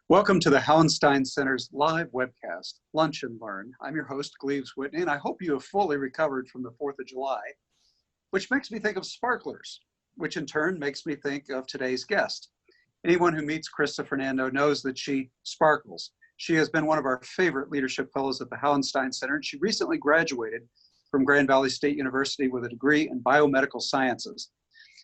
Welcome to the Hallenstein Center's live webcast, Lunch and Learn. I'm your host, Gleaves, Whitney, and I hope you have fully recovered from the 4th of July, which makes me think of sparklers, which in turn makes me think of today's guest. Anyone who meets Christa Fernando knows that she sparkles. She has been one of our favorite leadership fellows at the Hallenstein Center, and she recently graduated from Grand Valley State University with a degree in biomedical sciences.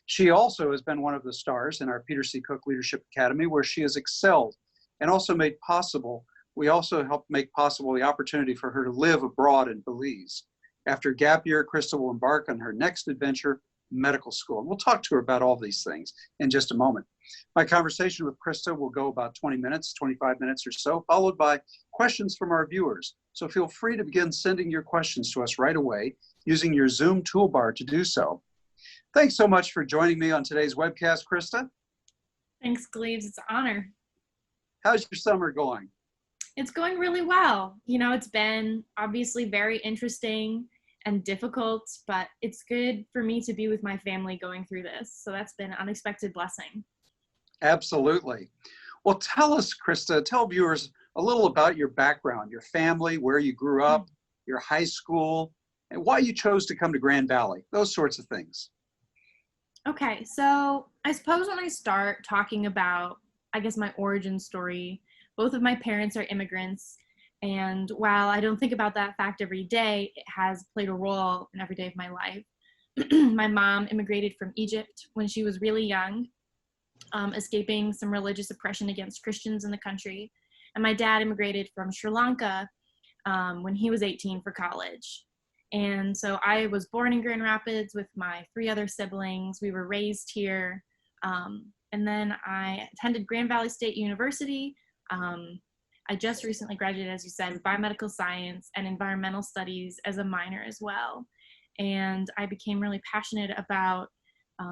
She also has been one of the stars in our Peter C. Cook Leadership Academy, where she has excelled and also made possible, we also helped make possible the opportunity for her to live abroad in Belize. After a gap year, Christa will embark on her next adventure, medical school. And we'll talk to her about all these things in just a moment. My conversation with Christa will go about 20 minutes, 25 minutes or so, followed by questions from our viewers. So feel free to begin sending your questions to us right away using your Zoom toolbar to do so. Thanks so much for joining me on today's webcast, Christa. Thanks, Gleaves. It's an honor. How's your summer going? It's going really well. You know, it's been obviously very interesting and difficult, but it's good for me to be with my family going through this. So that's been an unexpected blessing. Absolutely. Well, tell us, Christa, tell viewers a little about your background, your family, where you grew up, your high school, and why you chose to come to Grand Valley, those sorts of things. Okay, so I suppose when I start talking about my origin story, both of my parents are immigrants, and while I don't think about that fact every day, it has played a role in every day of my life. My mom immigrated from Egypt when she was really young, escaping some religious oppression against Christians in the country, and my dad immigrated from Sri Lanka when he was 18 for college. And so I was born in Grand Rapids with my 3 other siblings. We were raised here. And then I attended Grand Valley State University. I just recently graduated, as you said, with biomedical science and environmental studies as a minor as well. And I became really passionate about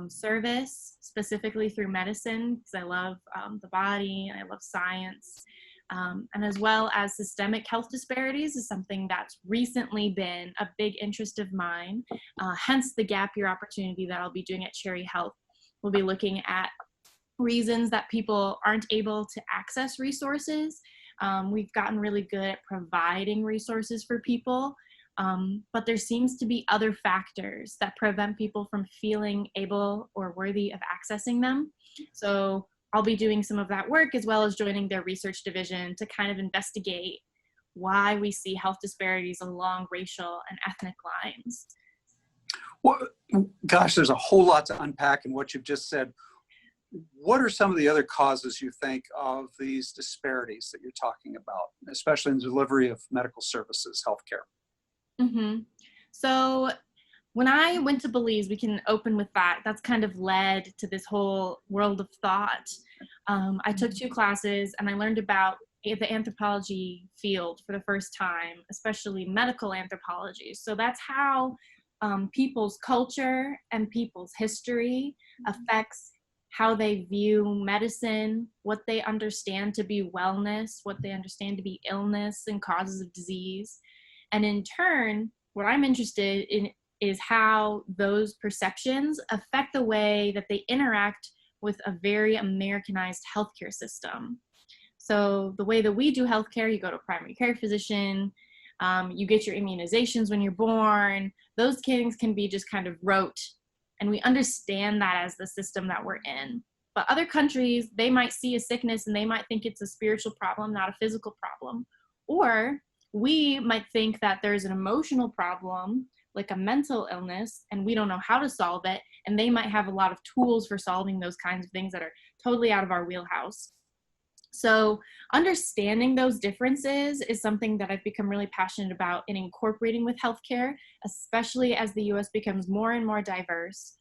service, specifically through medicine, because I love the body and I love science. And as well as systemic health disparities is something that's recently been a big interest of mine, hence the gap year opportunity that I'll be doing at Cherry Health. We'll be looking at reasons that people aren't able to access resources. We've gotten really good at providing resources for people, but there seems to be other factors that prevent people from feeling able or worthy of accessing them. So I'll be doing some of that work as well as joining their research division to kind of investigate why we see health disparities along racial and ethnic lines. Well, gosh, there's a whole lot to unpack in what you've just said. What are some of the other causes you think of these disparities that you're talking about, especially in the delivery of medical services, healthcare? Mm-hmm. So when I went to Belize, we can open with that. That's kind of led to this whole world of thought. I took 2 classes and I learned about the anthropology field for the first time, especially medical anthropology. So that's how people's culture and people's history affects how they view medicine, what they understand to be wellness, what they understand to be illness and causes of disease. And in turn, what I'm interested in is how those perceptions affect the way that they interact with a very Americanized healthcare system. So the way that we do healthcare, you go to a primary care physician, you get your immunizations when you're born. Those things can be just kind of rote, and we understand that as the system that we're in. But other countries, they might see a sickness and they might think it's a spiritual problem, not a physical problem. Or we might think that there's an emotional problem, like a mental illness, and we don't know how to solve it. And they might have a lot of tools for solving those kinds of things that are totally out of our wheelhouse. So understanding those differences is something that I've become really passionate about in incorporating with healthcare, especially as the U.S. becomes more and more diverse.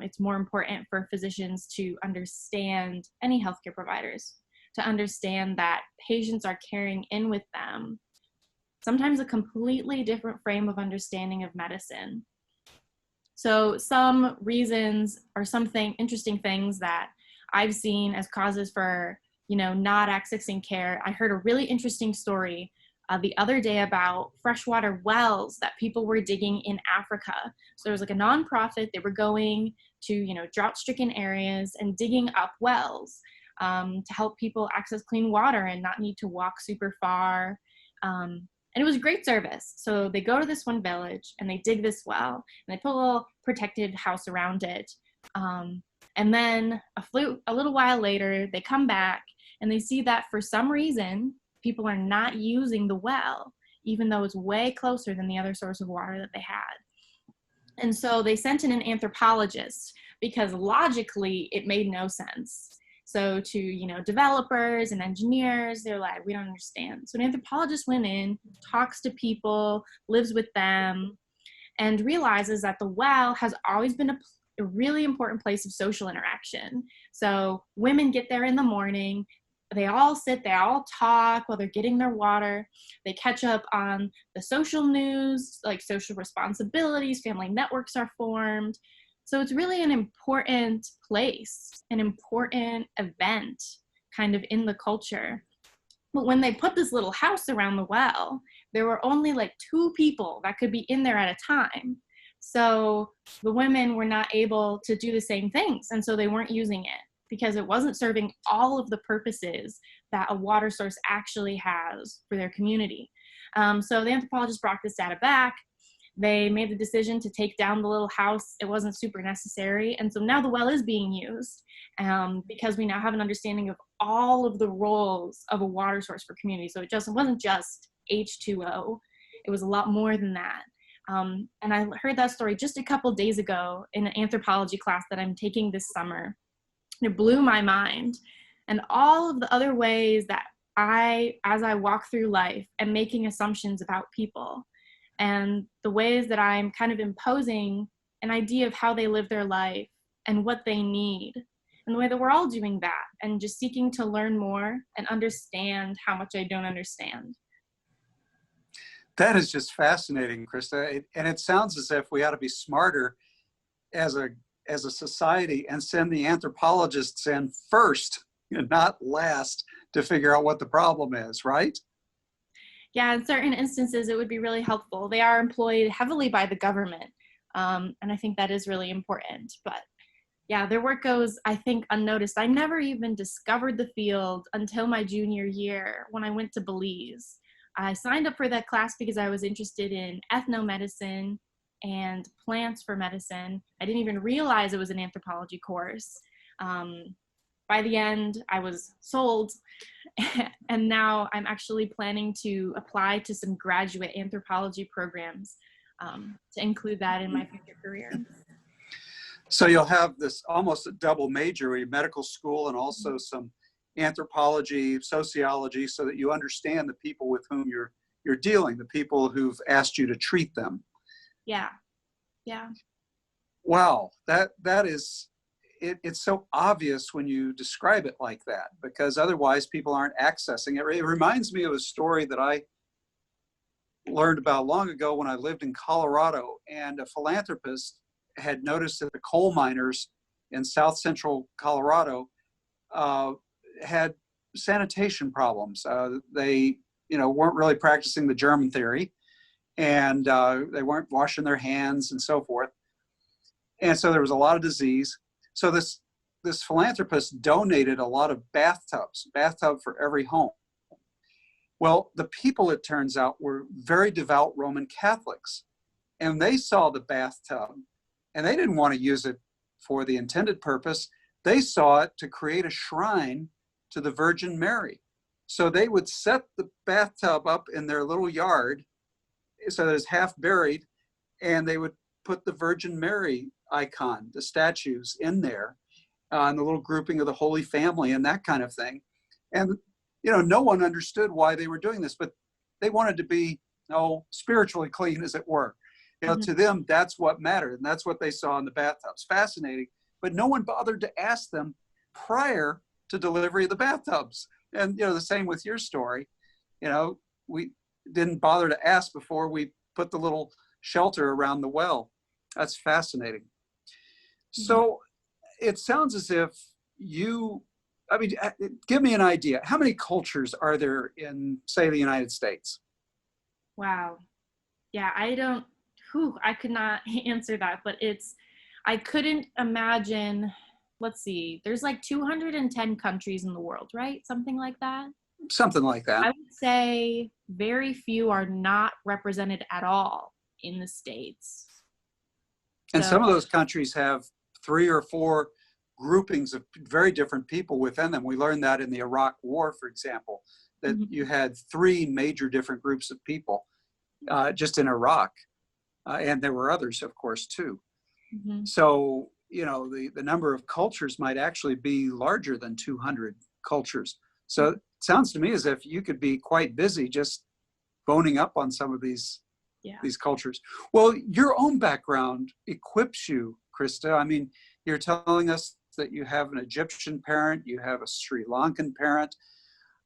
It's more important for physicians to understand, any healthcare providers, to understand that patients are carrying in with them sometimes a completely different frame of understanding of medicine. So some reasons or something interesting things that I've seen as causes for not accessing care. I heard a really interesting story the other day about freshwater wells that people were digging in Africa. So there was like a nonprofit, they were going to, drought-stricken areas and digging up wells. to help people access clean water and not need to walk super far. And it was a great service. So they go to this one village and they dig this well and they put a little protected house around it. And then a little while later, they come back and they see that for some reason, people are not using the well, even though it's way closer than the other source of water that they had. And so they sent in an anthropologist because logically it made no sense. So to, developers and engineers, they're like, we don't understand. So an anthropologist went in, talks to people, lives with them, and realizes that the well has always been a really important place of social interaction. So women get there in the morning, they all sit, they all talk while they're getting their water. They catch up on the social news, like social responsibilities, family networks are formed. So it's really an important place, an important event kind of in the culture. But when they put this little house around the well, there were only like 2 people that could be in there at a time. So the women were not able to do the same things. And so they weren't using it because it wasn't serving all of the purposes that a water source actually has for their community. So the anthropologists brought this data back. They made the decision to take down the little house. It wasn't super necessary. And so now the well is being used because we now have an understanding of all of the roles of a water source for community. So it wasn't just H2O. It was a lot more than that. And I heard that story just a couple days ago in an anthropology class that I'm taking this summer. It blew my mind. And all of the other ways that as I walk through life, am making assumptions about people, and the ways that I'm kind of imposing an idea of how they live their life and what they need, and the way that we're all doing that, and just seeking to learn more and understand how much I don't understand. That is just fascinating, Christa. And it sounds as if we ought to be smarter as a society and send the anthropologists in first, not last, to figure out what the problem is, right? Yeah, in certain instances, it would be really helpful. They are employed heavily by the government, and I think that is really important. But yeah, their work goes, I think, unnoticed. I never even discovered the field until my junior year when I went to Belize. I signed up for that class because I was interested in ethnomedicine and plants for medicine. I didn't even realize it was an anthropology course. By the end, I was sold, and now I'm actually planning to apply to some graduate anthropology programs to include that in my future career. So you'll have this almost a double major, a medical school and also some anthropology, sociology, so that you understand the people with whom you're dealing, the people who've asked you to treat them. Yeah. Wow, that is, it's so obvious when you describe it like that, because otherwise people aren't accessing it. It reminds me of a story that I learned about long ago when I lived in Colorado, and a philanthropist had noticed that the coal miners in South Central Colorado had sanitation problems. They, weren't really practicing the germ theory, and they weren't washing their hands and so forth. And so there was a lot of disease. So this philanthropist donated a lot of bathtub for every home. Well, the people, it turns out, were very devout Roman Catholics, and they saw the bathtub, and they didn't want to use it for the intended purpose. They saw it to create a shrine to the Virgin Mary. So they would set the bathtub up in their little yard, so that it's half buried, and they would put the Virgin Mary icon, the statues in there, and the little grouping of the Holy Family and that kind of thing. And, no one understood why they were doing this, but they wanted to be, spiritually clean, as it were. To them, that's what mattered, and that's what they saw in the bathtubs. Fascinating, but no one bothered to ask them prior to delivery of the bathtubs. And, the same with your story. We didn't bother to ask before we put the little shelter around the well. That's fascinating. So it sounds as if give me an idea. How many cultures are there in, say, the United States? Wow. Yeah, I could not answer that, but I couldn't imagine let's see, there's like 210 countries in the world, right? Something like that. Something like that. I would say very few are not represented at all in the States. And So, some of those countries have 3 or 4 groupings of very different people within them. We learned that in the Iraq War, for example, that you had 3 major different groups of people just in Iraq. And there were others, of course, too. So, you know, the number of cultures might actually be larger than 200 cultures. So it sounds to me as if you could be quite busy just boning up on some of these cultures. Well, your own background equips you, Christa. I mean, you're telling us that you have an Egyptian parent, you have a Sri Lankan parent.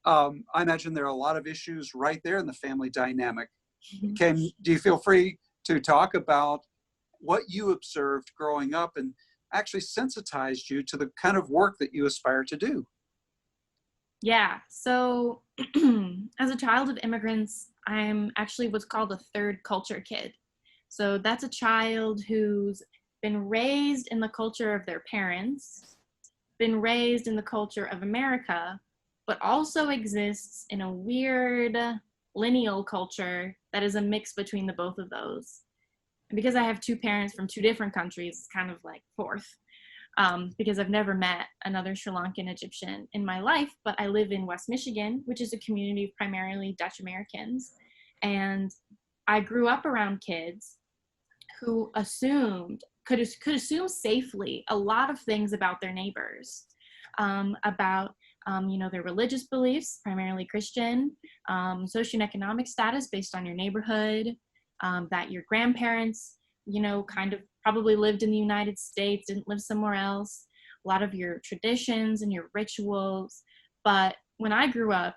I imagine there are a lot of issues right there in the family dynamic. Do you feel free to talk about what you observed growing up and actually sensitized you to the kind of work that you aspire to do? Yeah, so as a child of immigrants, I'm actually what's called a third culture kid. So that's a child who's been raised in the culture of their parents, been raised in the culture of America, but also exists in a weird lineal culture that is a mix between the both of those. And because I have 2 parents from 2 different countries, it's kind of like fourth. Because I've never met another Sri Lankan Egyptian in my life, but I live in West Michigan, which is a community of primarily Dutch Americans. And I grew up around kids who could assume safely a lot of things about their neighbors, about their religious beliefs, primarily Christian, socioeconomic status based on your neighborhood, that your grandparents kind of probably lived in the United States, didn't live somewhere else, a lot of your traditions and your rituals. But when I grew up,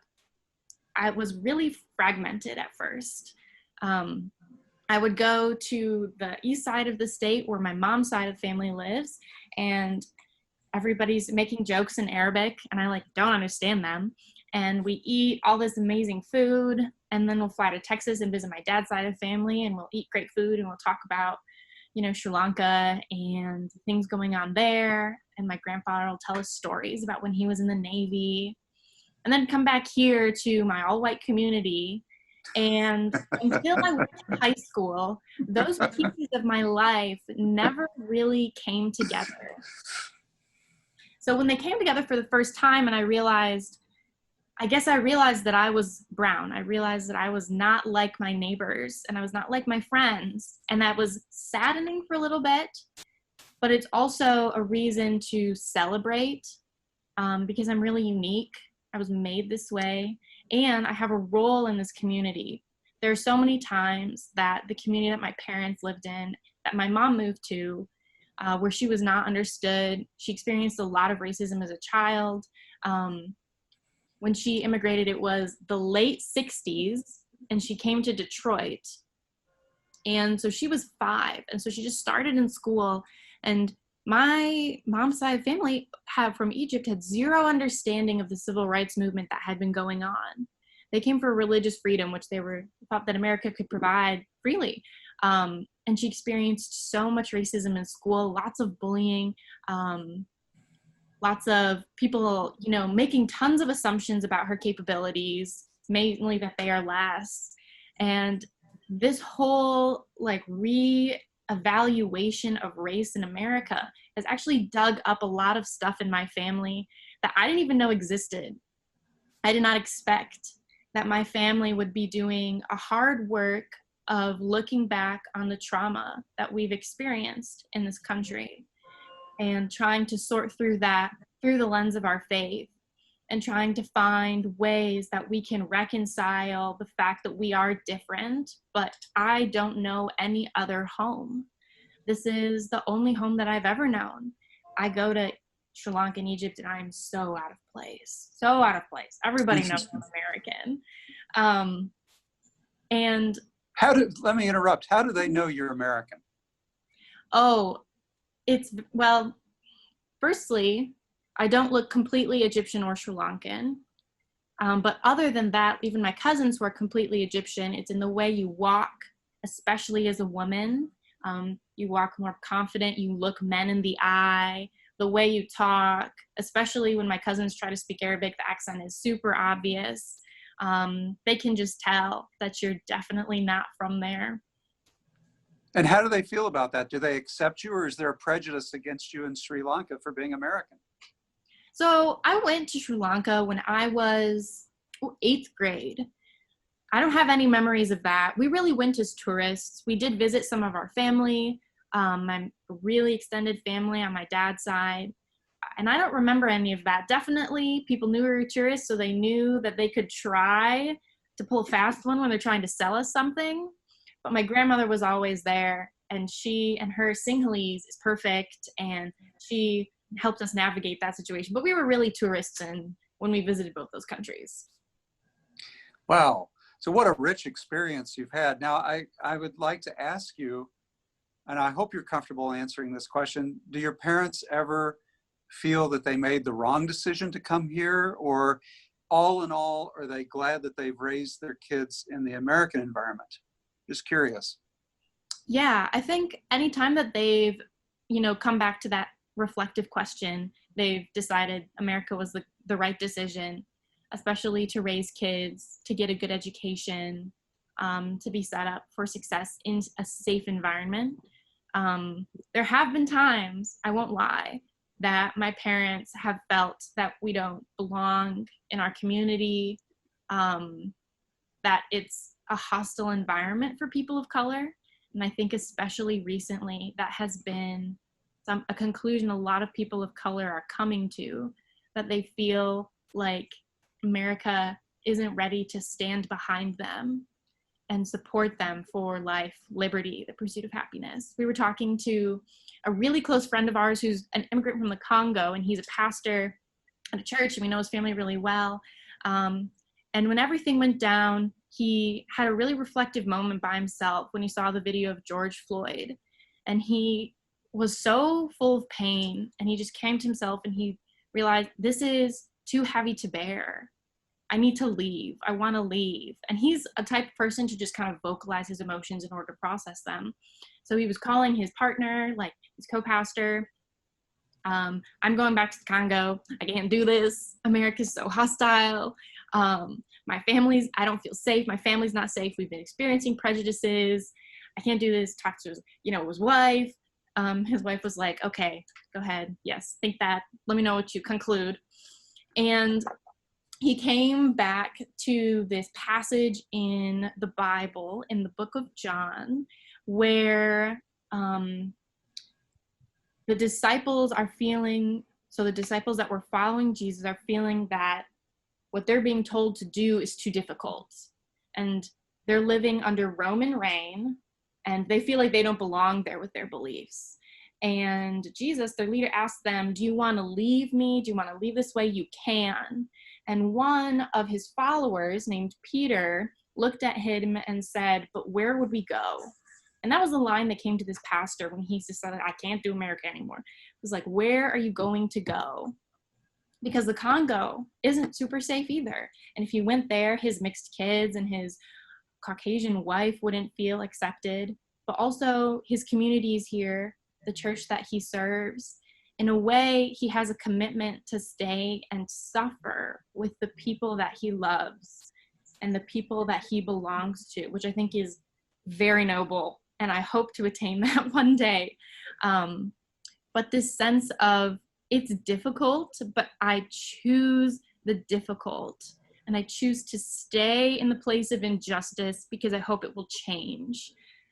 I was really fragmented at first. I would go to the east side of the state where my mom's side of the family lives, and everybody's making jokes in Arabic, and I don't understand them. And we eat all this amazing food, and then we'll fly to Texas and visit my dad's side of the family, and we'll eat great food, and we'll talk about, Sri Lanka and things going on there. And my grandfather will tell us stories about when he was in the Navy. And then come back here to my all-white community. And until I went to high school, those pieces of my life never really came together. So when they came together for the first time, and I realized that I was brown. I realized that I was not like my neighbors, and I was not like my friends. And that was saddening for a little bit, but it's also a reason to celebrate, because I'm really unique. I was made this way, and I have a role in this community. There are so many times that the community that my parents lived in, that my mom moved to, where she was not understood. She experienced a lot of racism as a child. When she immigrated, it was the late 60s, and she came to Detroit. And so she was 5, and so she just started in school. And my mom's side family from Egypt had zero understanding of the civil rights movement that had been going on. They came for religious freedom, which they thought that America could provide freely. And she experienced so much racism in school, lots of bullying, lots of people, making tons of assumptions about her capabilities, mainly that they are less. And this whole re-evaluation of race in America has actually dug up a lot of stuff in my family that I didn't even know existed. I did not expect that my family would be doing a hard work of looking back on the trauma that we've experienced in this country, and trying to sort through that through the lens of our faith, and trying to find ways that we can reconcile the fact that we are different, but I don't know any other home. This is the only home that I've ever known. I go to Sri Lanka and Egypt, and I'm so out of place. So out of place. Everybody knows I'm American. And let me interrupt. How do they know you're American? Oh, firstly, I don't look completely Egyptian or Sri Lankan. But other than that, even my cousins who are completely Egyptian, it's in the way you walk, especially as a woman. You walk more confident, you look men in the eye, the way you talk, especially when my cousins try to speak Arabic, the accent is super obvious. They can just tell that you're definitely not from there. And how do they feel about that? Do they accept you, or is there a prejudice against you in Sri Lanka for being American? So I went to Sri Lanka when I was 8th grade. I don't have any memories of that. We really went as tourists. We did visit some of our family, my really extended family on my dad's side. And I don't remember any of that. Definitely people knew we were tourists, so they knew that they could try to pull a fast one when they're trying to sell us something. But my grandmother was always there, and she and her Sinhalese is perfect, and she helped us navigate that situation. But we were really tourists when we visited both those countries. Wow. So what a rich experience you've had. Now, I would like to ask you, and I hope you're comfortable answering this question, do your parents ever feel that they made the wrong decision to come here? Or all in all, are they glad that they've raised their kids in the American environment? Just curious. Yeah, I think anytime that they've, come back to that reflective question, they've decided America was the right decision, especially to raise kids, to get a good education, to be set up for success in a safe environment. There have been times, I won't lie, that my parents have felt that we don't belong in our community, that it's a hostile environment for people of color. And I think especially recently, that has been a conclusion a lot of people of color are coming to, that they feel like America isn't ready to stand behind them and support them for life, liberty, the pursuit of happiness. We were talking to a really close friend of ours who's an immigrant from the Congo, and he's a pastor at a church, and we know his family really well. And when everything went down, he had a really reflective moment by himself when he saw the video of George Floyd. And he was so full of pain, and he just came to himself and he realized, this is too heavy to bear. I need to leave. I want to leave. And he's a type of person to just kind of vocalize his emotions in order to process them. So he was calling his partner, like his co-pastor. I'm going back to the Congo. I can't do this. America's so hostile. My family's, I don't feel safe. My family's not safe. We've been experiencing prejudices. I can't do this. Talk to his, his wife. His wife was like, okay, go ahead. Yes, think that. Let me know what you conclude. And he came back to this passage in the Bible, in the book of John, where the disciples are feeling, so the disciples that were following Jesus are feeling that what they're being told to do is too difficult. And they're living under Roman reign, and they feel like they don't belong there with their beliefs. And Jesus, their leader, asked them, do you want to leave me? Do you want to leave this way? You can. And one of his followers named Peter looked at him and said, but where would we go? And that was the line that came to this pastor when he decided, I can't do America anymore. It was like, where are you going to go? Because the Congo isn't super safe either. And if he went there, his mixed kids and his Caucasian wife wouldn't feel accepted. But also his communities here, the church that he serves, in a way, he has a commitment to stay and suffer with the people that he loves and the people that he belongs to, which I think is very noble. And I hope to attain that one day. But this sense of it's difficult, but I choose the difficult. And I choose to stay in the place of injustice because I hope it will change.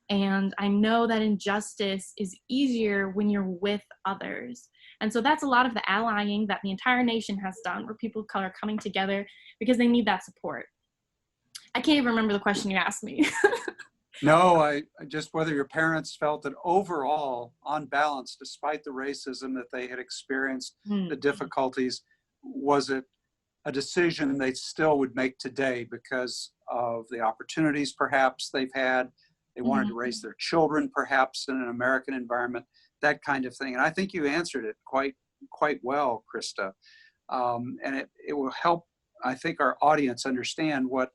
And I know that injustice is easier when you're with others. And so that's a lot of the allying that the entire nation has done, where people of color are coming together because they need that support. I can't even remember the question you asked me. No, I just whether your parents felt that overall, on balance, despite the racism that they had experienced, the difficulties, was it a decision they still would make today because of the opportunities perhaps they've had? They wanted to raise their children perhaps in an American environment, that kind of thing. And I think you answered it quite well, Christa. And it will help, I think, our audience understand what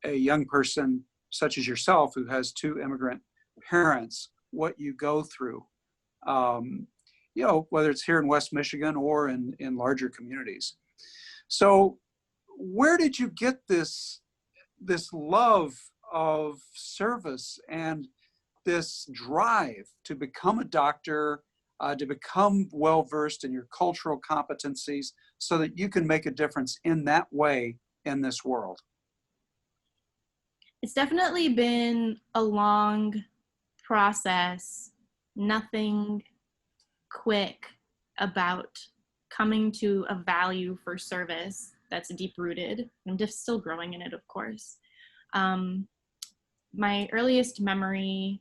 a young person such as yourself, who has two immigrant parents, what you go through. you know, whether it's here in West Michigan or in larger communities. So where did you get this love of service and this drive to become a doctor, to become well-versed in your cultural competencies so that you can make a difference in that way in this world? It's definitely been a long process, nothing quick about coming to a value for service that's deep rooted. I'm just still growing in it, of course. My earliest memory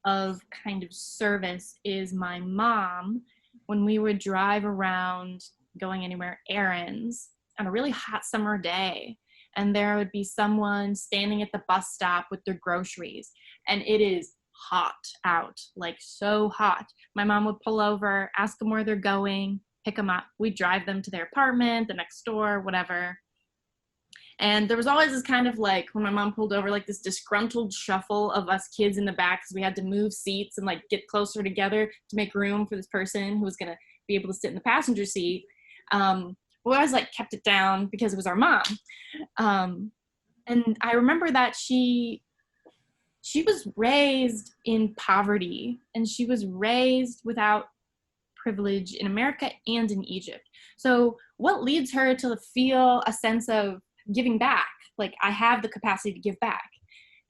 of kind of service is my mom when we would drive around going anywhere errands on a really hot summer day, and there would be someone standing at the bus stop with their groceries, and it is hot out, like so hot. My mom would pull over, ask them where they're going, pick them up. We'd drive them to their apartment, the next door, whatever. And there was always this kind of like, when my mom pulled over, like this disgruntled shuffle of us kids in the back because we had to move seats and like get closer together to make room for this person who was going to be able to sit in the passenger seat. We always like kept it down because it was our mom. And I remember that she was raised in poverty, and she was raised without privilege in America and in Egypt. So what leads her to feel a sense of giving back? Like, I have the capacity to give back.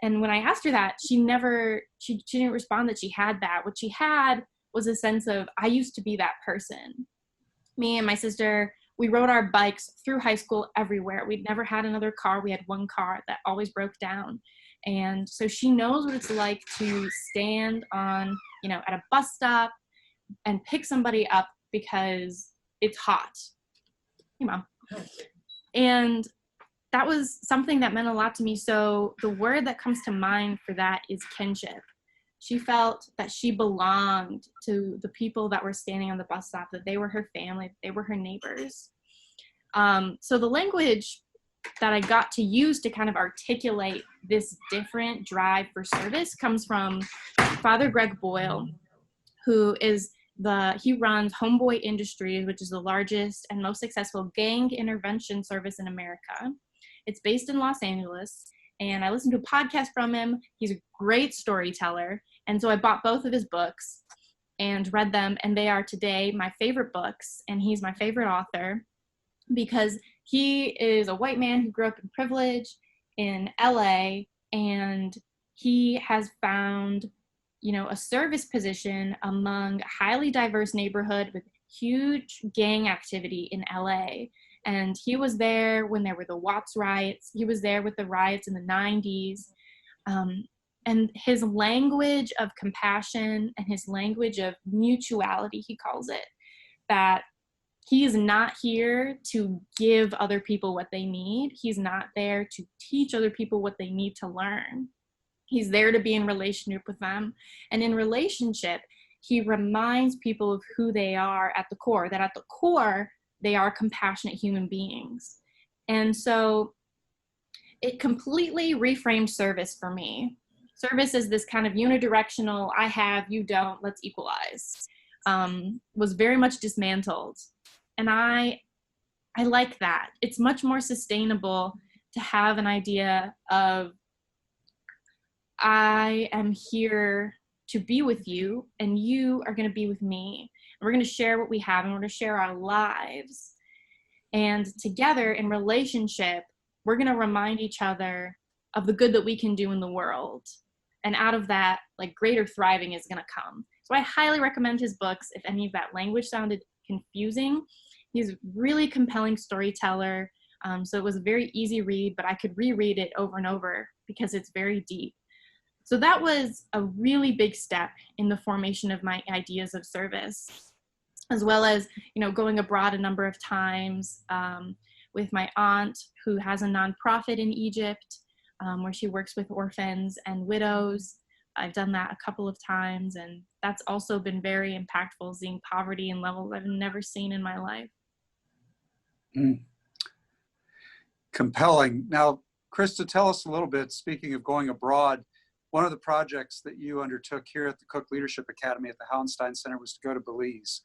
And when I asked her that, she didn't respond that she had that. What she had was a sense of, I used to be that person. Me and my sister, we rode our bikes through high school everywhere. We'd never had another car. We had one car that always broke down. And so she knows what it's like to stand on, at a bus stop and pick somebody up because it's hot. And that was something that meant a lot to me. So the word that comes to mind for that is kinship. She felt that she belonged to the people that were standing on the bus stop, that they were her family, that they were her neighbors. So the language that I got to use to kind of articulate this different drive for service comes from Father Greg Boyle, who he runs Homeboy Industries, which is the largest and most successful gang intervention service in America. It's based in Los Angeles, and I listened to a podcast from him. He's a great storyteller, and so I bought both of his books and read them, and they are today my favorite books, and he's my favorite author because he is a white man who grew up in privilege in LA, and he has found a service position among a highly diverse neighborhood with huge gang activity in LA. And he was there when there were the Watts riots. He was there with the riots in the 90s. And his language of compassion and his language of mutuality, he calls it, that he is not here to give other people what they need. He's not there to teach other people what they need to learn. He's there to be in relationship with them. And in relationship, he reminds people of who they are at the core, that at the core, they are compassionate human beings. And so it completely reframed service for me. Service is this kind of unidirectional, I have, you don't, let's equalize, was very much dismantled. And I like that. It's much more sustainable to have an idea of, I am here to be with you, and you are going to be with me. And we're going to share what we have, and we're going to share our lives. And together in relationship, we're going to remind each other of the good that we can do in the world. And out of that, like, greater thriving is going to come. So I highly recommend his books if any of that language sounded confusing. He's a really compelling storyteller. So it was a very easy read, but I could reread it over and over because it's very deep. So that was a really big step in the formation of my ideas of service, as well as, going abroad a number of times with my aunt, who has a nonprofit in Egypt where she works with orphans and widows. I've done that a couple of times, and that's also been very impactful, seeing poverty in levels I've never seen in my life. Compelling. Now, Christa, tell us a little bit, speaking of going abroad, one of the projects that you undertook here at the Cook Leadership Academy at the Hauenstein Center was to go to Belize.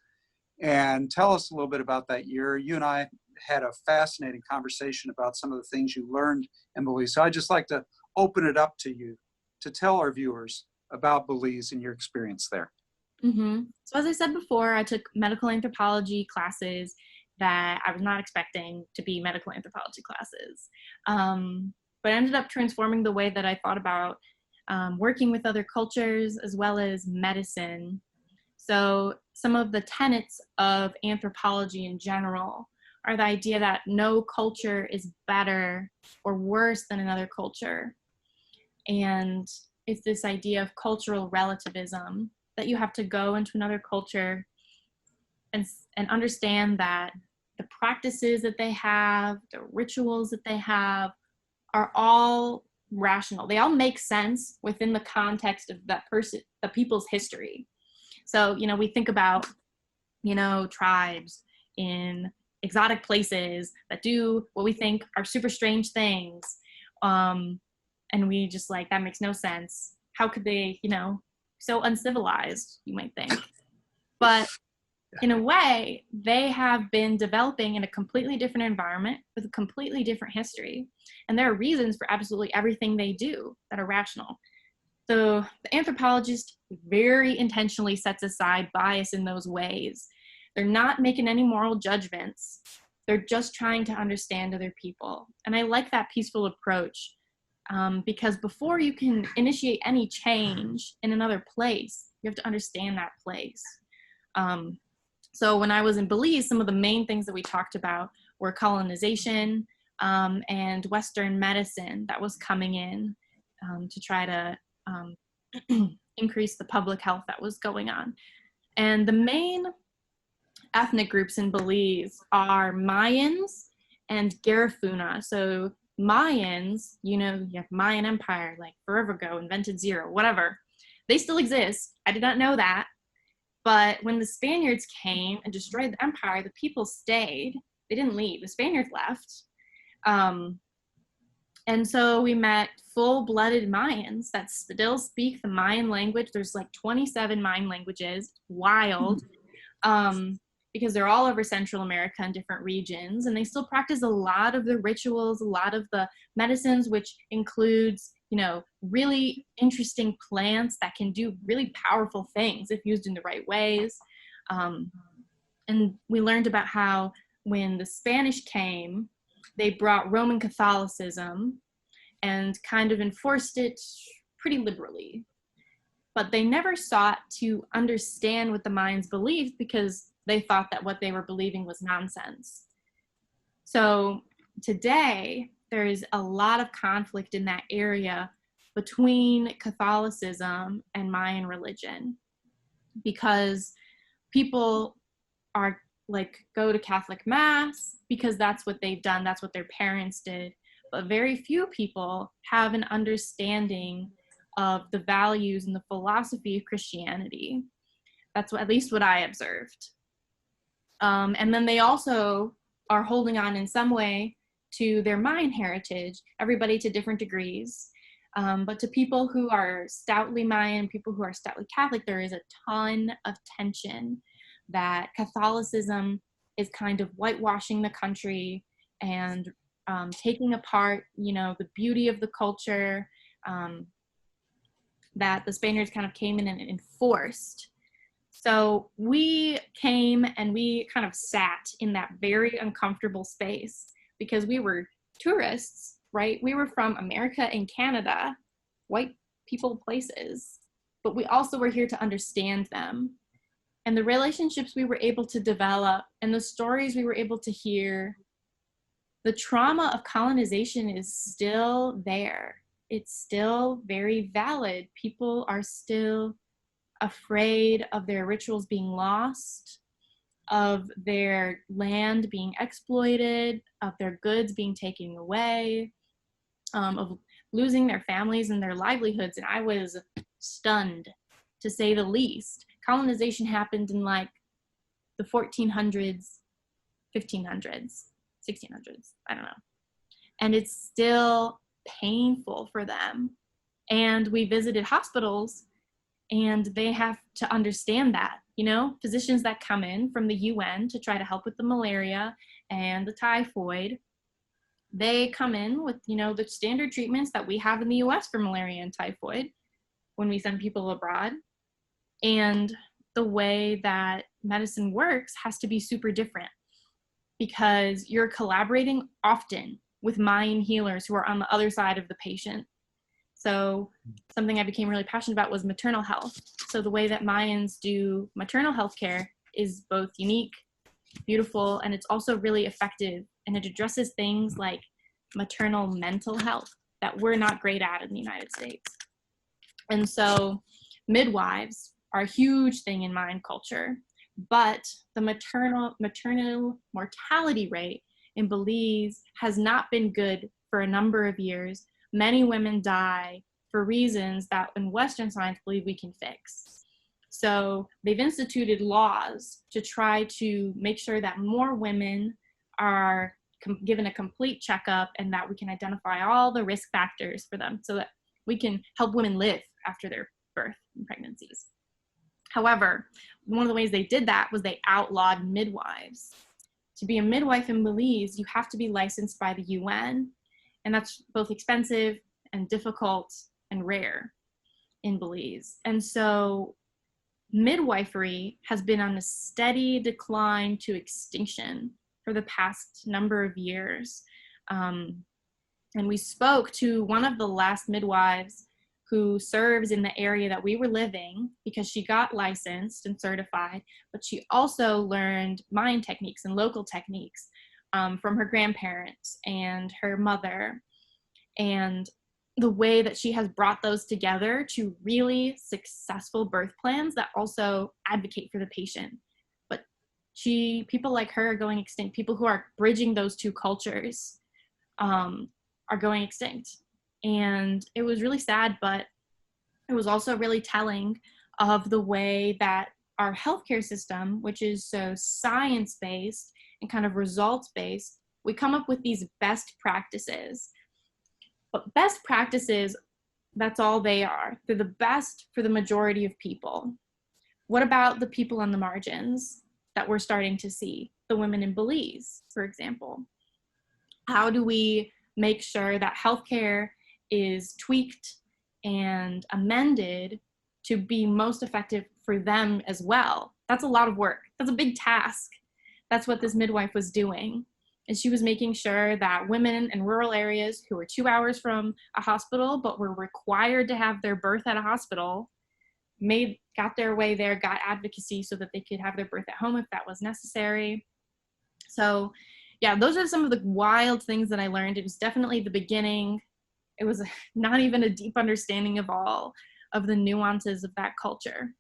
And tell us a little bit about that year. You and I had a fascinating conversation about some of the things you learned in Belize. So I'd just like to open it up to you to tell our viewers about Belize and your experience there. So as I said before, I took medical anthropology classes that I was not expecting to be medical anthropology classes. But I ended up transforming the way that I thought about working with other cultures as well as medicine. So some of the tenets of anthropology in general are the idea that no culture is better or worse than another culture. And it's this idea of cultural relativism, that you have to go into another culture and understand that the practices that they have, the rituals that they have, are all rational. They all make sense within the context of that person, the people's history. So, we think about, tribes in exotic places that do what we think are super strange things. And we just like, that makes no sense. How could they, so uncivilized, you might think. But in a way, they have been developing in a completely different environment with a completely different history. And there are reasons for absolutely everything they do that are rational. So the anthropologist very intentionally sets aside bias in those ways. They're not making any moral judgments. They're just trying to understand other people. And I like that peaceful approach because before you can initiate any change in another place, you have to understand that place. So when I was in Belize, some of the main things that we talked about were colonization and Western medicine that was coming in to try to increase the public health that was going on. And the main ethnic groups in Belize are Mayans and Garifuna. So Mayans, you have Mayan Empire, like forever ago, invented zero, whatever. They still exist. I did not know that. But when the Spaniards came and destroyed the empire, the people stayed. They didn't leave. The Spaniards left. And so we met full-blooded Mayans that still speak the Mayan language. There's like 27 Mayan languages, wild, because they're all over Central America in different regions. And they still practice a lot of the rituals, a lot of the medicines, which includes, really interesting plants that can do really powerful things if used in the right ways. And we learned about how when the Spanish came, they brought Roman Catholicism and kind of enforced it pretty liberally. But they never sought to understand what the Mayans believed because they thought that what they were believing was nonsense. So today, there is a lot of conflict in that area between Catholicism and Mayan religion because people are go to Catholic Mass because that's what they've done, that's what their parents did. But very few people have an understanding of the values and the philosophy of Christianity. That's at least what I observed. And then they also are holding on in some way to their Mayan heritage, everybody to different degrees. But to people who are stoutly Mayan, people who are stoutly Catholic, there is a ton of tension that Catholicism is kind of whitewashing the country and taking apart, the beauty of the culture that the Spaniards kind of came in and enforced. So we came and we kind of sat in that very uncomfortable space because we were tourists, right? We were from America and Canada, white people places, but we also were here to understand them. And the relationships we were able to develop and the stories we were able to hear, the trauma of colonization is still there. It's still very valid. People are still afraid of their rituals being lost, of their land being exploited, of their goods being taken away, of losing their families and their livelihoods. And I was stunned, to say the least. Colonization happened in like the 1400s, 1500s, 1600s, I don't know. And it's still painful for them. And we visited hospitals, and they have to understand that, you know, physicians that come in from the UN to try to help with the malaria and the typhoid, they come in with, you know, the standard treatments that we have in the US for malaria and typhoid when we send people abroad. And the way that medicine works has to be super different, because you're collaborating often with Mayan healers who are on the other side of the patient. So something I became really passionate about was maternal health. So the way that Mayans do maternal health care is both unique, beautiful, and it's also really effective. And it addresses things like maternal mental health that we're not great at in the United States. And so midwives are a huge thing in Mayan culture, but the maternal mortality rate in Belize has not been good for a number of years. Many women die for reasons that in Western science believe we can fix. So they've instituted laws to try to make sure that more women are given a complete checkup and that we can identify all the risk factors for them so that we can help women live after their birth and pregnancies. However, one of the ways they did that was they outlawed midwives. To be a midwife in Belize, you have to be licensed by the UN, and that's both expensive and difficult and rare in Belize. And so midwifery has been on a steady decline to extinction for the past number of years. And we spoke to one of the last midwives who serves in the area that we were living, because she got licensed and certified, but she also learned Mayan techniques and local techniques from her grandparents and her mother. And the way that she has brought those together to really successful birth plans that also advocate for the patient. But people like her are going extinct. People who are bridging those two cultures are going extinct. And it was really sad, but it was also really telling of the way that our healthcare system, which is so science-based and kind of results-based, we come up with these best practices. But best practices, that's all they are. They're the best for the majority of people. What about the people on the margins that we're starting to see? The women in Belize, for example. How do we make sure that healthcare is tweaked and amended to be most effective for them as well? That's a lot of work. That's a big task. That's what this midwife was doing. And she was making sure that women in rural areas who were 2 hours from a hospital but were required to have their birth at a hospital got their way there, got advocacy so that they could have their birth at home if that was necessary. So yeah, those are some of the wild things that I learned. It was definitely the beginning. It was not even a deep understanding of all of the nuances of that culture.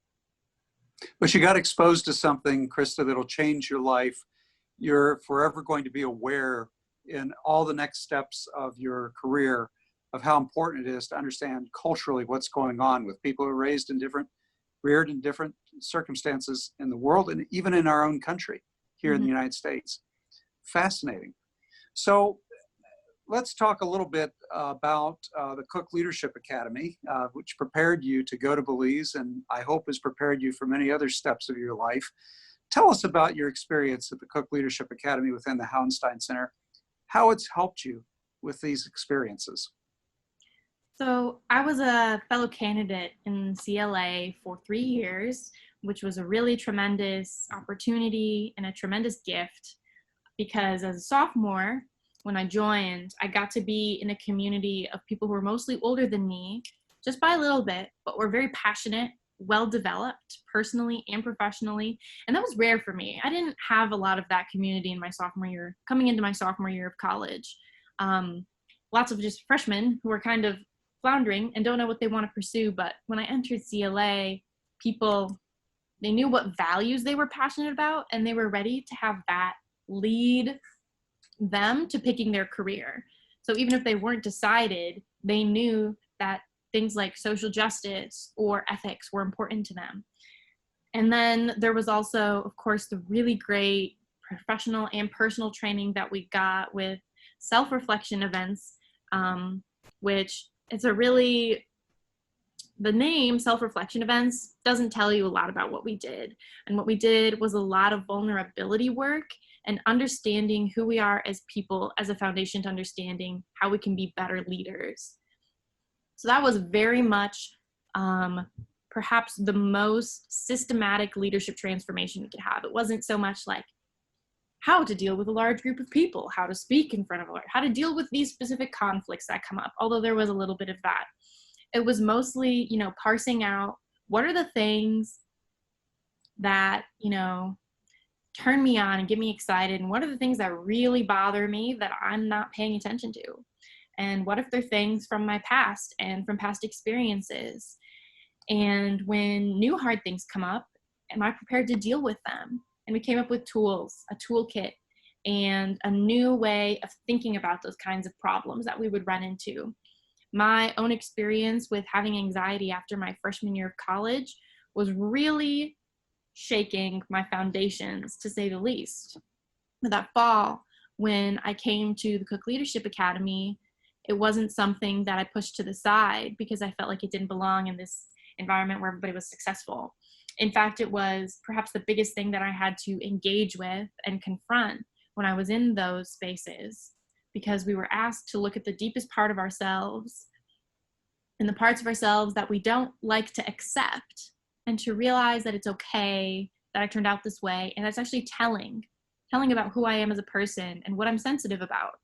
But you got exposed to something, Christa, that'll change your life. You're forever going to be aware in all the next steps of your career of how important it is to understand culturally what's going on with people who are reared in different circumstances in the world and even in our own country here in the United States. Fascinating. So let's talk a little bit about the Cook Leadership Academy, which prepared you to go to Belize and I hope has prepared you for many other steps of your life. Tell us about your experience at the Cook Leadership Academy within the Hauenstein Center, how it's helped you with these experiences. So I was a fellow candidate in CLA for 3 years, which was a really tremendous opportunity and a tremendous gift, because as a sophomore, when I joined, I got to be in a community of people who were mostly older than me, just by a little bit, but were very passionate, well-developed personally and professionally. And that was rare for me. I didn't have a lot of that community in my sophomore year, coming into my sophomore year of college. Lots of just freshmen who are kind of floundering and don't know what they want to pursue. But when I entered CLA, people, they knew what values they were passionate about, and they were ready to have that lead them to picking their career. So even if they weren't decided, they knew that things like social justice or ethics were important to them. And then there was also, of course, the really great professional and personal training that we got with self-reflection events, which it's a really the name self-reflection events doesn't tell you a lot about what we did. And what we did was a lot of vulnerability work and understanding who we are as people as a foundation to understanding how we can be better leaders. So that was very much perhaps the most systematic leadership transformation we could have. It wasn't so much like how to deal with a large group of people, how to speak in front of a large, how to deal with these specific conflicts that come up, although there was a little bit of that. It was mostly, you know, parsing out what are the things that, you know, turn me on and get me excited, and what are the things that really bother me that I'm not paying attention to, and what if they're things from my past and from past experiences, and when new hard things come up, am I prepared to deal with them? And we came up with tools, a toolkit, and a new way of thinking about those kinds of problems that we would run into. My own experience with having anxiety after my freshman year of college was really shaking my foundations, to say the least. But that fall, when I came to the Cook Leadership Academy, it wasn't something that I pushed to the side because I felt like it didn't belong in this environment where everybody was successful. In fact, it was perhaps the biggest thing that I had to engage with and confront when I was in those spaces, because we were asked to look at the deepest part of ourselves and the parts of ourselves that we don't like to accept, and to realize that it's okay that I turned out this way, and that's actually telling about who I am as a person and what I'm sensitive about.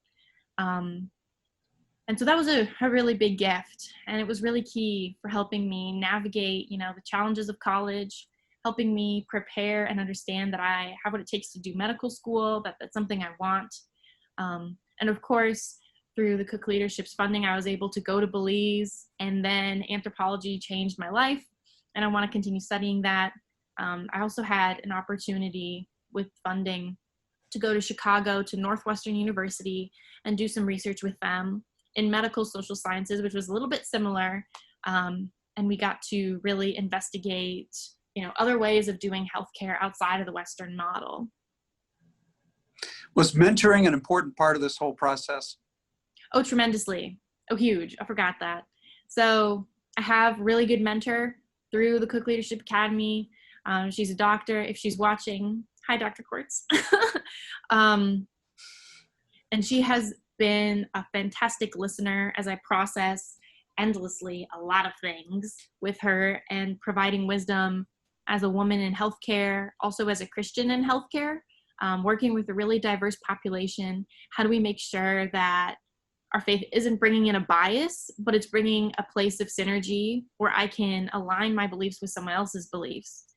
And so that was a really big gift, and it was really key for helping me navigate, you know, the challenges of college, helping me prepare and understand that I have what it takes to do medical school, that that's something I want. And of course, through the Cook Leadership's funding, I was able to go to Belize, and then anthropology changed my life, and I want to continue studying that. I also had an opportunity with funding to go to Chicago to Northwestern University and do some research with them in medical social sciences, which was a little bit similar. And we got to really investigate, you know, other ways of doing healthcare outside of the Western model. Was mentoring an important part of this whole process? Oh, tremendously. Oh, huge. I forgot that. So I have a really good mentor through the Cook Leadership Academy. She's a doctor. If she's watching, hi, Dr. Quartz. And she has been a fantastic listener as I process endlessly a lot of things with her, and providing wisdom as a woman in healthcare, also as a Christian in healthcare, working with a really diverse population. How do we make sure that our faith isn't bringing in a bias, but it's bringing a place of synergy where I can align my beliefs with someone else's beliefs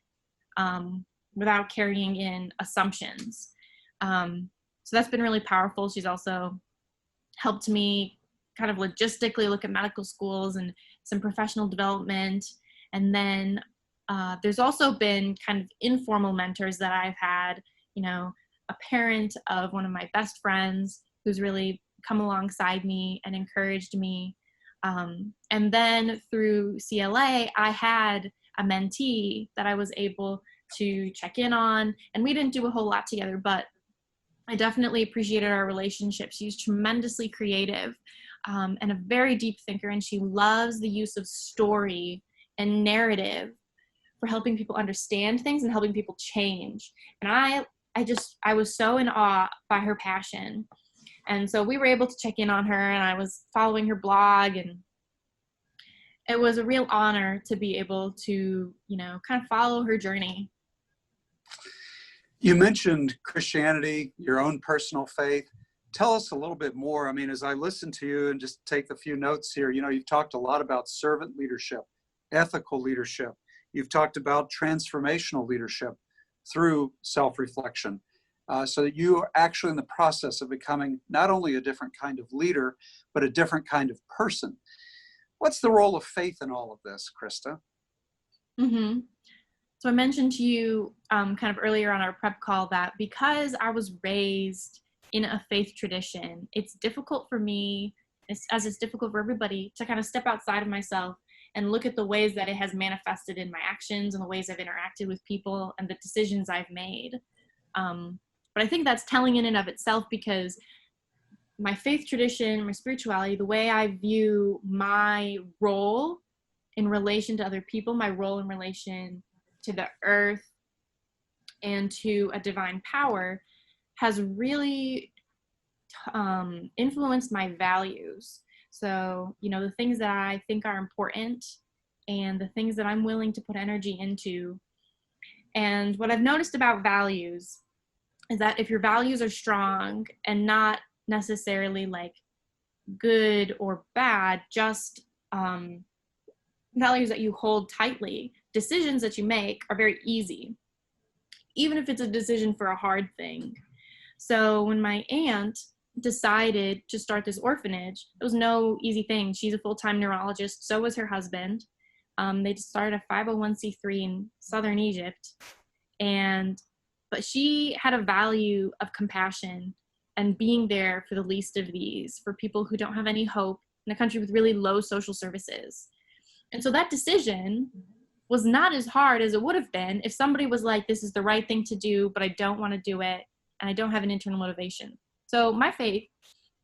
without carrying in assumptions. So that's been really powerful. She's also helped me kind of logistically look at medical schools and some professional development. And then there's also been kind of informal mentors that I've had, you know, a parent of one of my best friends who's really come alongside me and encouraged me. And then through CLA, I had a mentee that I was able to check in on, and we didn't do a whole lot together, but I definitely appreciated our relationship. She's tremendously creative and a very deep thinker, and she loves the use of story and narrative for helping people understand things and helping people change. And I was so in awe by her passion. And so we were able to check in on her, and I was following her blog, and it was a real honor to be able to, you know, kind of follow her journey. You mentioned Christianity, your own personal faith. Tell us a little bit more. I mean, as I listen to you and just take a few notes here, you know, you've talked a lot about servant leadership, ethical leadership. You've talked about transformational leadership through self-reflection. So that you are actually in the process of becoming not only a different kind of leader, but a different kind of person. What's the role of faith in all of this, Christa? Mm-hmm. So I mentioned to you kind of earlier on our prep call that because I was raised in a faith tradition, it's difficult for me, as it's difficult for everybody, to kind of step outside of myself and look at the ways that it has manifested in my actions and the ways I've interacted with people and the decisions I've made. But I think that's telling in and of itself, because my faith tradition, my spirituality, the way I view my role in relation to other people, my role in relation to the earth and to a divine power has really influenced my values. So, you know, the things that I think are important and the things that I'm willing to put energy into. And what I've noticed about values is that if your values are strong and not necessarily like good or bad, just values that you hold tightly, decisions that you make are very easy, even if it's a decision for a hard thing. So when my aunt decided to start this orphanage, it was no easy thing. She's a full-time neurologist, so was her husband. They started a 501c3 in southern Egypt, but she had a value of compassion and being there for the least of these, for people who don't have any hope in a country with really low social services. And so that decision was not as hard as it would have been if somebody was like, this is the right thing to do, but I don't want to do it, and I don't have an internal motivation. So my faith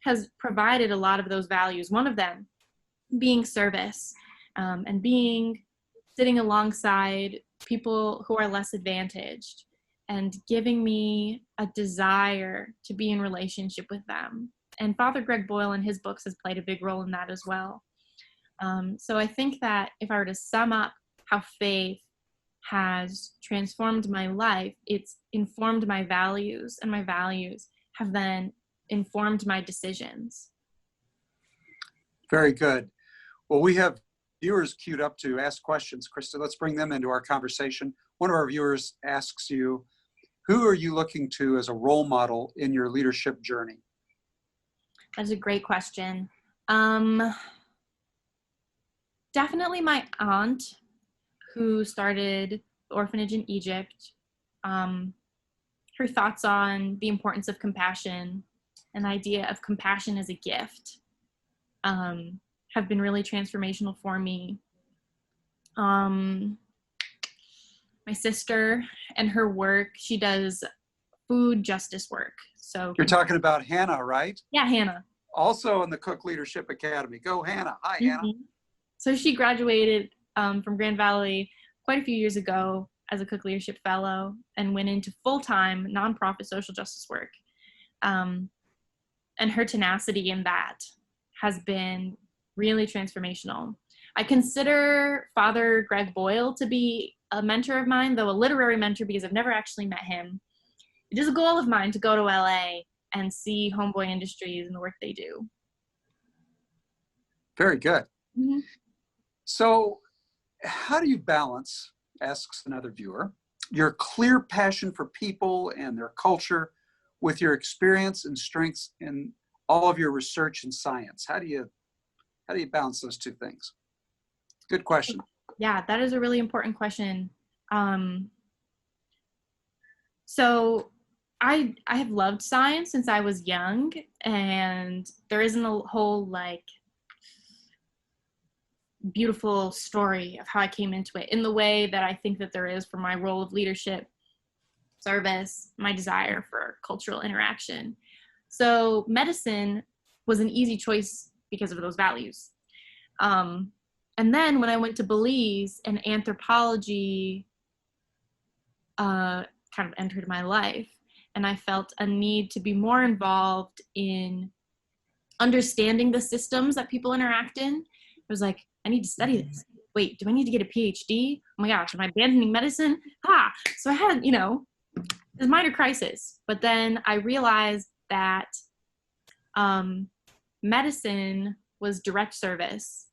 has provided a lot of those values, one of them being service, and sitting alongside people who are less advantaged and giving me a desire to be in relationship with them. And Father Greg Boyle in his books has played a big role in that as well. So I think that if I were to sum up how faith has transformed my life, it's informed my values, and my values have then informed my decisions. Very good. Well, we have viewers queued up to ask questions. Christa, let's bring them into our conversation. One of our viewers asks you, who are you looking to as a role model in your leadership journey? That's a great question. Definitely my aunt, who started the orphanage in Egypt. Her thoughts on the importance of compassion and the idea of compassion as a gift have been really transformational for me. My sister and her work, she does food justice work. So you're talking about Hannah, right? Yeah, Hannah. Also in the Cook Leadership Academy. Go Hannah. Hi, Hannah. So she graduated from Grand Valley quite a few years ago as a Cook Leadership Fellow and went into full-time nonprofit social justice work. And her tenacity in that has been really transformational. I consider Father Greg Boyle to be a mentor of mine, though a literary mentor, because I've never actually met him. It is a goal of mine to go to LA and see Homeboy Industries and the work they do. Very good. Mm-hmm. So how do you balance, asks another viewer, your clear passion for people and their culture with your experience and strengths in all of your research and science? How do you balance those two things? Good question. Yeah, that is a really important question. So I have loved science since I was young, and there isn't a whole like beautiful story of how I came into it in the way that I think that there is for my role of leadership, service, my desire for cultural interaction. So medicine was an easy choice because of those values. And then when I went to Belize, and anthropology kind of entered my life, and I felt a need to be more involved in understanding the systems that people interact in. I was like, I need to study this. Wait, do I need to get a PhD? Oh my gosh, am I abandoning medicine? So I had, this minor crisis. But then I realized that medicine was direct service.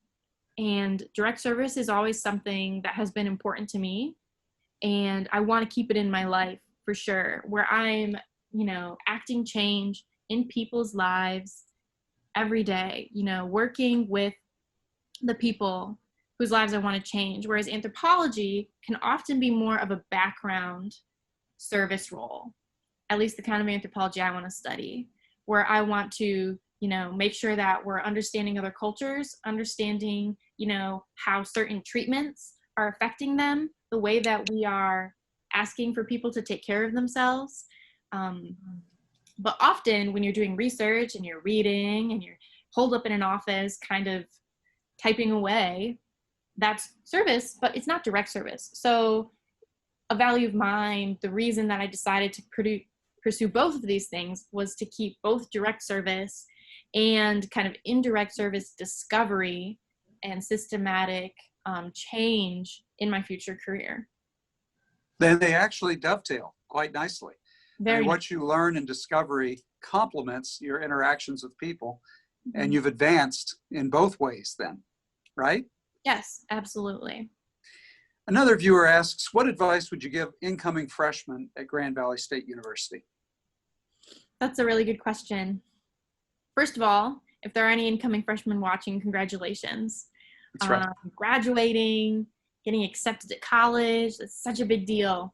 And direct service is always something that has been important to me. And I want to keep it in my life for sure, where I'm, acting change in people's lives every day, working with the people whose lives I want to change. Whereas anthropology can often be more of a background service role, at least the kind of anthropology I want to study, where I want to, make sure that we're understanding other cultures, understanding, how certain treatments are affecting them, the way that we are asking for people to take care of themselves. But often when you're doing research and you're reading and you're holed up in an office kind of typing away, that's service, but it's not direct service. So a value of mine, the reason that I decided to pursue both of these things was to keep both direct service and kind of indirect service discovery and systematic change in my future career. Then they actually dovetail quite nicely. Very what you learn in discovery complements your interactions with people, mm-hmm. and you've advanced in both ways then, right? Yes, absolutely. Another viewer asks, what advice would you give incoming freshmen at Grand Valley State University? That's a really good question. First of all, if there are any incoming freshmen watching, congratulations. That's right. Graduating, getting accepted at college, that's such a big deal.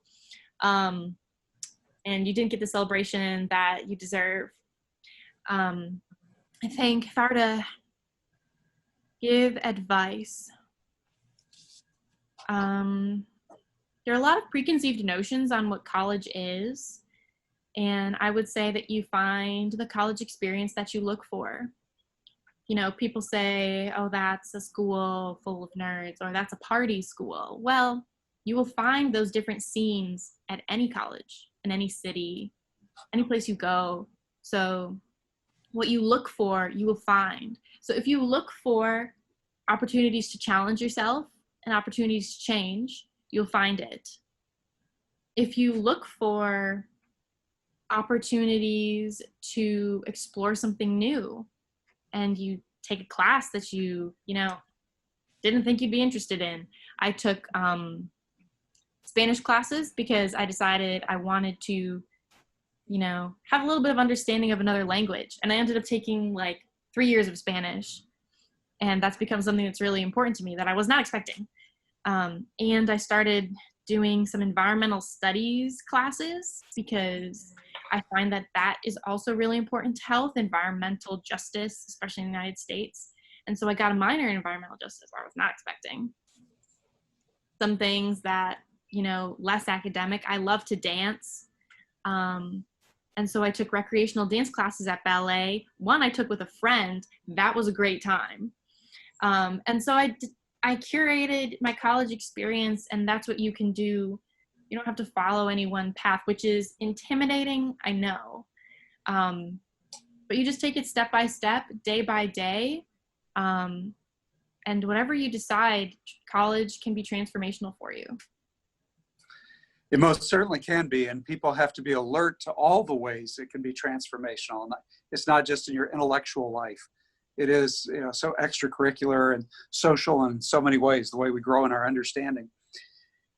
And you didn't get the celebration that you deserve. I think if I were to give advice, there are a lot of preconceived notions on what college is. And I would say that you find the college experience that you look for. You know, people say, oh, that's a school full of nerds, or that's a party school. Well, you will find those different scenes at any college, in any city, any place you go. So what you look for, you will find. So if you look for opportunities to challenge yourself and opportunities to change, you'll find it. If you look for opportunities to explore something new, and you take a class that you didn't think you'd be interested in. I took Spanish classes because I decided I wanted to, have a little bit of understanding of another language. And I ended up taking like 3 years of Spanish. And that's become something that's really important to me that I was not expecting. And I started doing some environmental studies classes because I find that that is also really important to health, environmental justice, especially in the United States. And so I got a minor in environmental justice I was not expecting. Some things that, less academic. I love to dance. And so I took recreational dance classes at ballet. One I took with a friend. That was a great time. And so I curated my college experience, and that's what you can do. You don't have to follow any one path, which is intimidating, I know. But you just take it step by step, day by day. And whatever you decide, college can be transformational for you. It most certainly can be, and people have to be alert to all the ways it can be transformational. And it's not just in your intellectual life. It is, so extracurricular and social in so many ways, the way we grow in our understanding.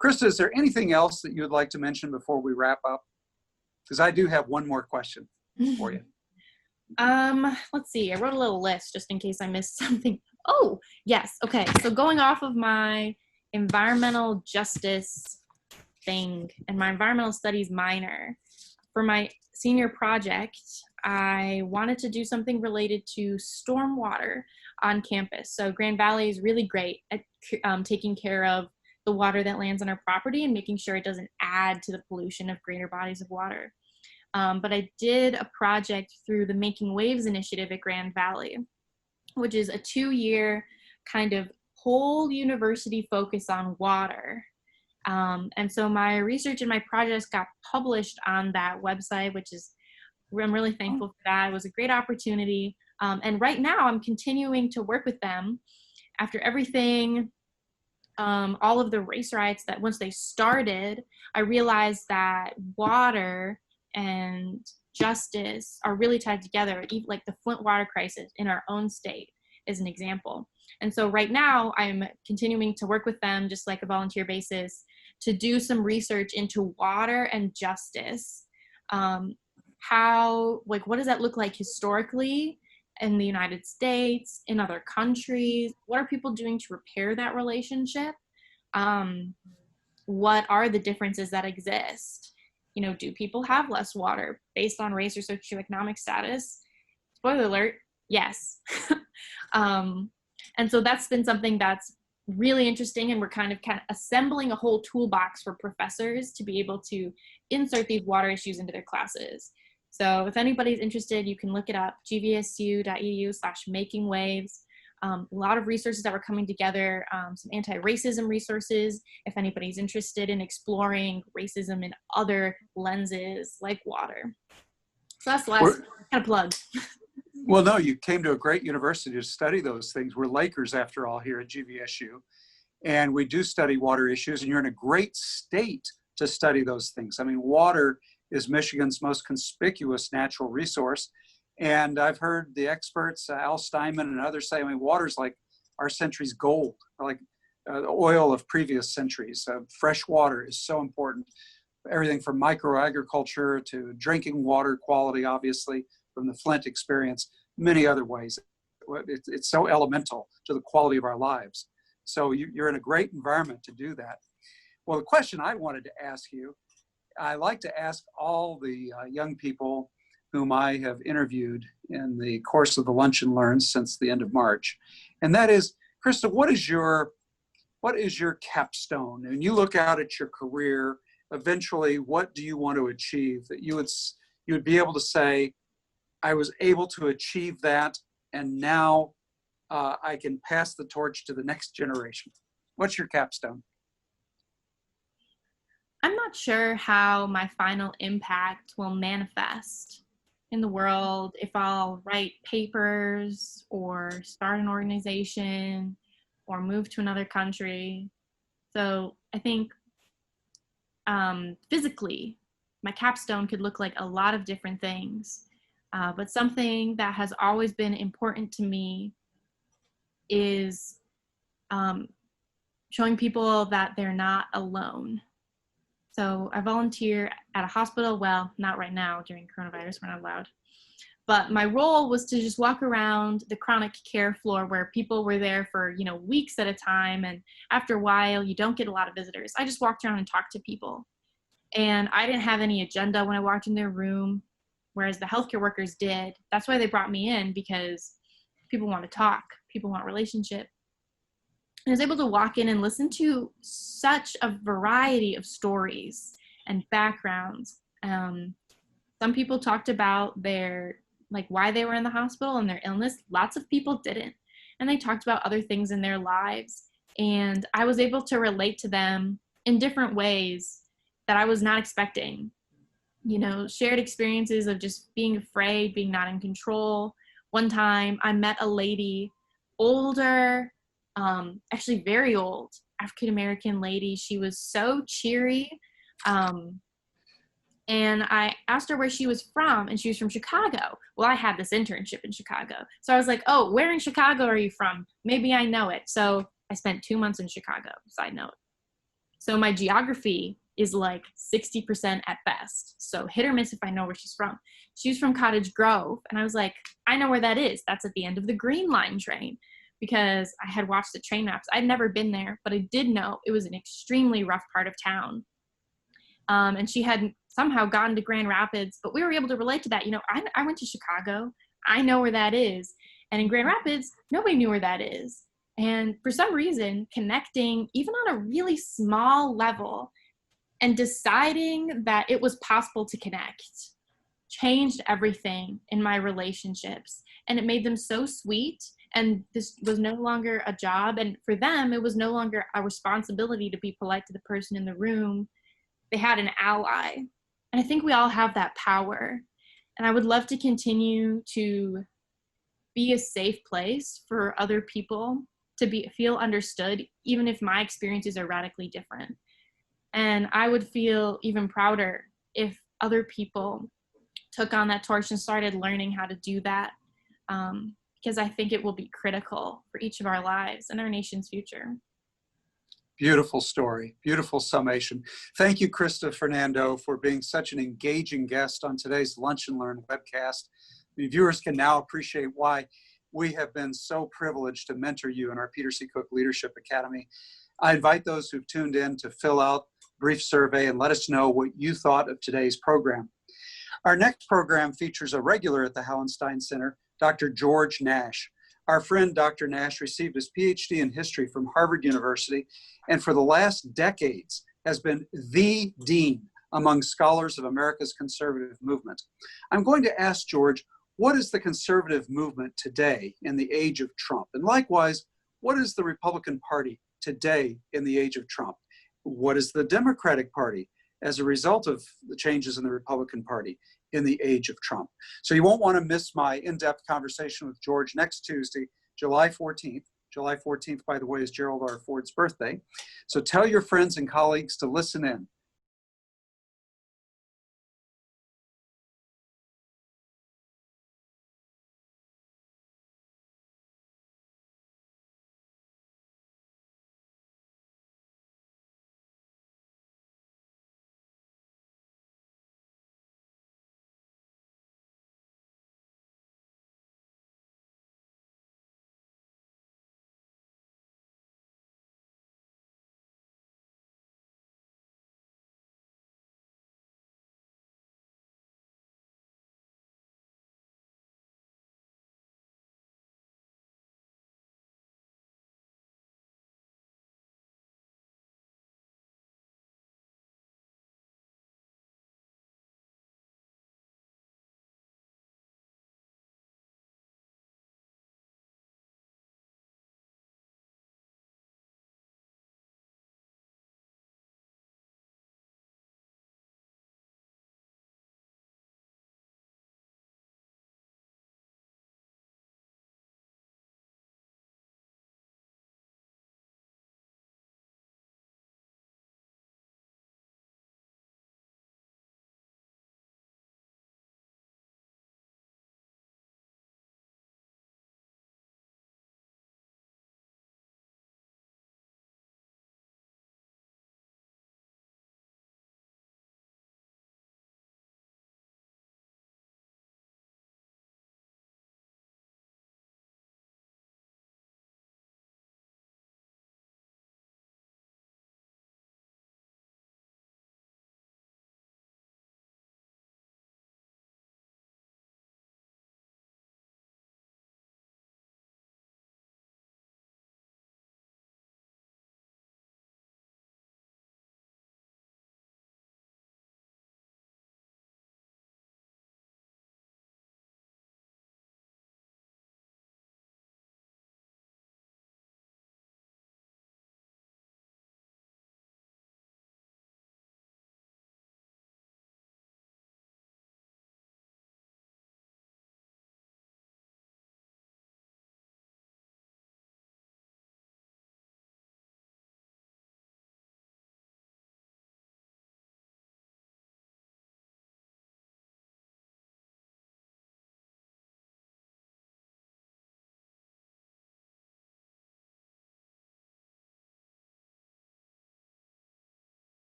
Christa, is there anything else that you would like to mention before we wrap up? Because I do have one more question for you. Let's see. I wrote a little list just in case I missed something. Oh, yes. Okay. So going off of my environmental justice thing and my environmental studies minor, for my senior project, I wanted to do something related to stormwater on campus. So Grand Valley is really great at taking care of the water that lands on our property and making sure it doesn't add to the pollution of greater bodies of water. But I did a project through the Making Waves initiative at Grand Valley, which is a 2-year kind of whole university focus on water. And so my research and my projects got published on that website, which is, I'm really thankful for that. It was a great opportunity. And right now I'm continuing to work with them after everything, all of the race riots that once they started, I realized that water and justice are really tied together, like the Flint water crisis in our own state is an example. And so right now I'm continuing to work with them just like a volunteer basis to do some research into water and justice. What does that look like historically in the United States, in other countries? What are people doing to repair that relationship? What are the differences that exist? Do people have less water based on race or socioeconomic status? Spoiler alert, yes. And so that's been something that's really interesting, and we're kind of assembling a whole toolbox for professors to be able to insert these water issues into their classes. So if anybody's interested, you can look it up, gvsu.edu/makingwaves. A lot of resources that were coming together, some anti-racism resources, if anybody's interested in exploring racism in other lenses like water. So that's the last kind of plug. Well, no, you came to a great university to study those things. We're Lakers, after all, here at GVSU. And we do study water issues, and you're in a great state to study those things. I mean, water is Michigan's most conspicuous natural resource. And I've heard the experts, Al Steinman and others say, I mean, water's like our century's gold, like the oil of previous centuries. Fresh water is so important. Everything from microagriculture to drinking water quality, obviously, from the Flint experience, many other ways. It's so elemental to the quality of our lives. So you're in a great environment to do that. Well, the question I wanted to ask you, I like to ask all the young people whom I have interviewed in the course of the Lunch and Learn since the end of March. And that is, Christa, what is your capstone? And you look out at your career, eventually, what do you want to achieve that you would be able to say, I was able to achieve that, and now I can pass the torch to the next generation? What's your capstone? I'm not sure how my final impact will manifest in the world, if I'll write papers or start an organization or move to another country. So I think physically, my capstone could look like a lot of different things. But something that has always been important to me is showing people that they're not alone. So I volunteer at a hospital. Well, not right now during coronavirus, we're not allowed. But my role was to just walk around the chronic care floor where people were there for, weeks at a time. And after a while, you don't get a lot of visitors. I just walked around and talked to people. And I didn't have any agenda when I walked in their room, whereas the healthcare workers did. That's why they brought me in, because people want to talk. People want relationship. I was able to walk in and listen to such a variety of stories and backgrounds. Some people talked about why they were in the hospital and their illness. Lots of people didn't. And they talked about other things in their lives. And I was able to relate to them in different ways that I was not expecting. Shared experiences of just being afraid, being not in control. One time I met a lady, older, actually very old, African-American lady. She was so cheery. And I asked her where she was from, and she was from Chicago. Well, I had this internship in Chicago. So I was like, oh, where in Chicago are you from? Maybe I know it. So I spent 2 months in Chicago, side note. So my geography is like 60% at best. So hit or miss if I know where she's from. She was from Cottage Grove. And I was like, I know where that is. That's at the end of the Green Line train, because I had watched the train maps. I'd never been there, but I did know it was an extremely rough part of town. And she had somehow gotten to Grand Rapids, but we were able to relate to that. I went to Chicago. I know where that is. And in Grand Rapids, nobody knew where that is. And for some reason, connecting, even on a really small level, and deciding that it was possible to connect, changed everything in my relationships. And it made them so sweet. And this was no longer a job. And for them, it was no longer a responsibility to be polite to the person in the room. They had an ally. And I think we all have that power. And I would love to continue to be a safe place for other people to feel understood, even if my experiences are radically different. And I would feel even prouder if other people took on that torch and started learning how to do that, because I think it will be critical for each of our lives and our nation's future. Beautiful story, beautiful summation. Thank you, Christa Fernando, for being such an engaging guest on today's Lunch and Learn webcast. The viewers can now appreciate why we have been so privileged to mentor you in our Peter C. Cook Leadership Academy. I invite those who've tuned in to fill out a brief survey and let us know what you thought of today's program. Our next program features a regular at the Hallenstein Center, Dr. George Nash. Our friend Dr. Nash received his PhD in history from Harvard University, and for the last decades has been the dean among scholars of America's conservative movement. I'm going to ask George what is the conservative movement today in the age of Trump? And likewise, what is the Republican Party today in the age of Trump? What is the Democratic Party as a result of the changes in the Republican Party in the age of Trump? So you won't want to miss my in-depth conversation with George next Tuesday, July 14th. July 14th, by the way, is Gerald R. Ford's birthday. So tell your friends and colleagues to listen in.